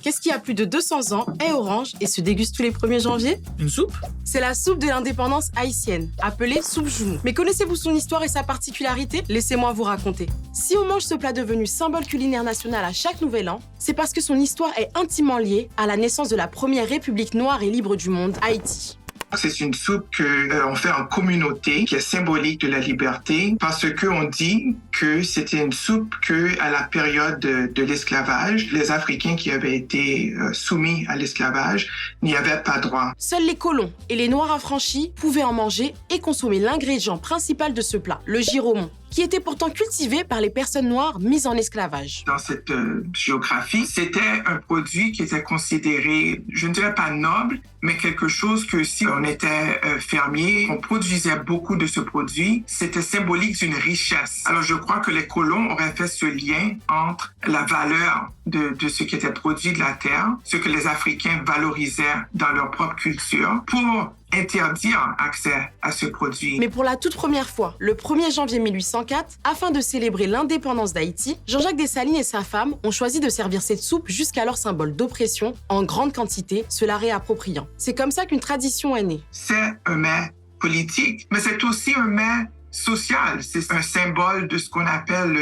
Qu'est-ce qui a plus de 200 ans, est orange et se déguste tous les 1er janvier? Une soupe? C'est la soupe de l'indépendance haïtienne, appelée soupe Joumou. Mais connaissez-vous son histoire et sa particularité? Laissez-moi vous raconter. Si on mange ce plat devenu symbole culinaire national à chaque nouvel an, c'est parce que son histoire est intimement liée à la naissance de la première république noire et libre du monde, Haïti. C'est une soupe qu'on fait en communauté, qui est symbolique de la liberté, parce qu'on dit que c'était une soupe qu'à la période de l'esclavage, les Africains qui avaient été soumis à l'esclavage n'y avaient pas droit. Seuls les colons et les Noirs affranchis pouvaient en manger et consommer l'ingrédient principal de ce plat, le giromon, qui était pourtant cultivé par les personnes noires mises en esclavage. Dans cette géographie, c'était un produit qui était considéré, je ne dirais pas noble, mais quelque chose que si on était fermier, on produisait beaucoup de ce produit, c'était symbolique d'une richesse. Alors je crois que les colons auraient fait ce lien entre la valeur de ce qui était produit de la terre, ce que les Africains valorisaient dans leur propre culture, pour interdire accès à ce produit. Mais pour la toute première fois, le 1er janvier 1804, afin de célébrer l'indépendance d'Haïti, Jean-Jacques Dessalines et sa femme ont choisi de servir cette soupe jusqu'alors symbole d'oppression en grande quantité, se la réappropriant. C'est comme ça qu'une tradition est née. C'est un mets politique, mais c'est aussi un mets social. C'est un symbole de ce qu'on appelle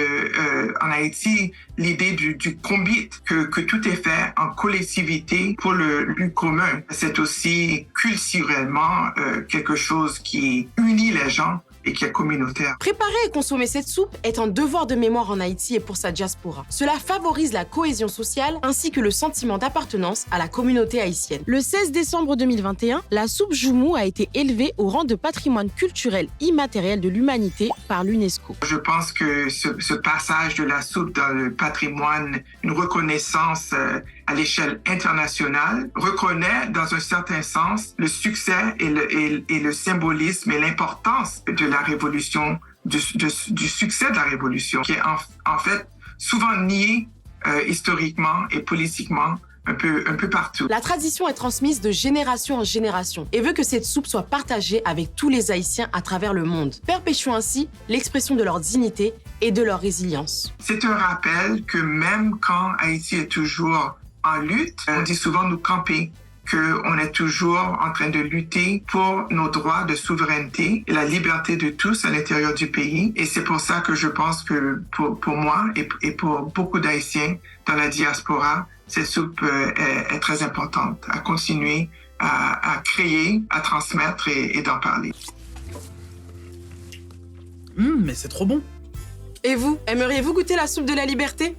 en Haïti l'idée du combit, que tout est fait en collectivité pour le but commun. C'est aussi culturellement quelque chose qui unit les gens et qui est communautaire. Préparer et consommer cette soupe est un devoir de mémoire en Haïti et pour sa diaspora. Cela favorise la cohésion sociale ainsi que le sentiment d'appartenance à la communauté haïtienne. Le 16 décembre 2021, la soupe Joumou a été élevée au rang de patrimoine culturel immatériel de l'humanité par l'UNESCO. Je pense que ce passage de la soupe dans le patrimoine, une reconnaissance à l'échelle internationale, reconnaît dans un certain sens le succès et le symbolisme et l'importance de la révolution, du succès de la révolution, qui est en fait souvent nié historiquement et politiquement un peu partout. La tradition est transmise de génération en génération et veut que cette soupe soit partagée avec tous les Haïtiens à travers le monde, perpétuant ainsi l'expression de leur dignité et de leur résilience. C'est un rappel que même quand Haïti est toujours en lutte, on dit souvent nous camper, qu'on est toujours en train de lutter pour nos droits de souveraineté et la liberté de tous à l'intérieur du pays. Et c'est pour ça que je pense que pour moi et pour beaucoup d'Haïtiens dans la diaspora, cette soupe est très importante à continuer à créer, à transmettre et d'en parler. Mais c'est trop bon. Et vous, aimeriez-vous goûter la soupe de la liberté ?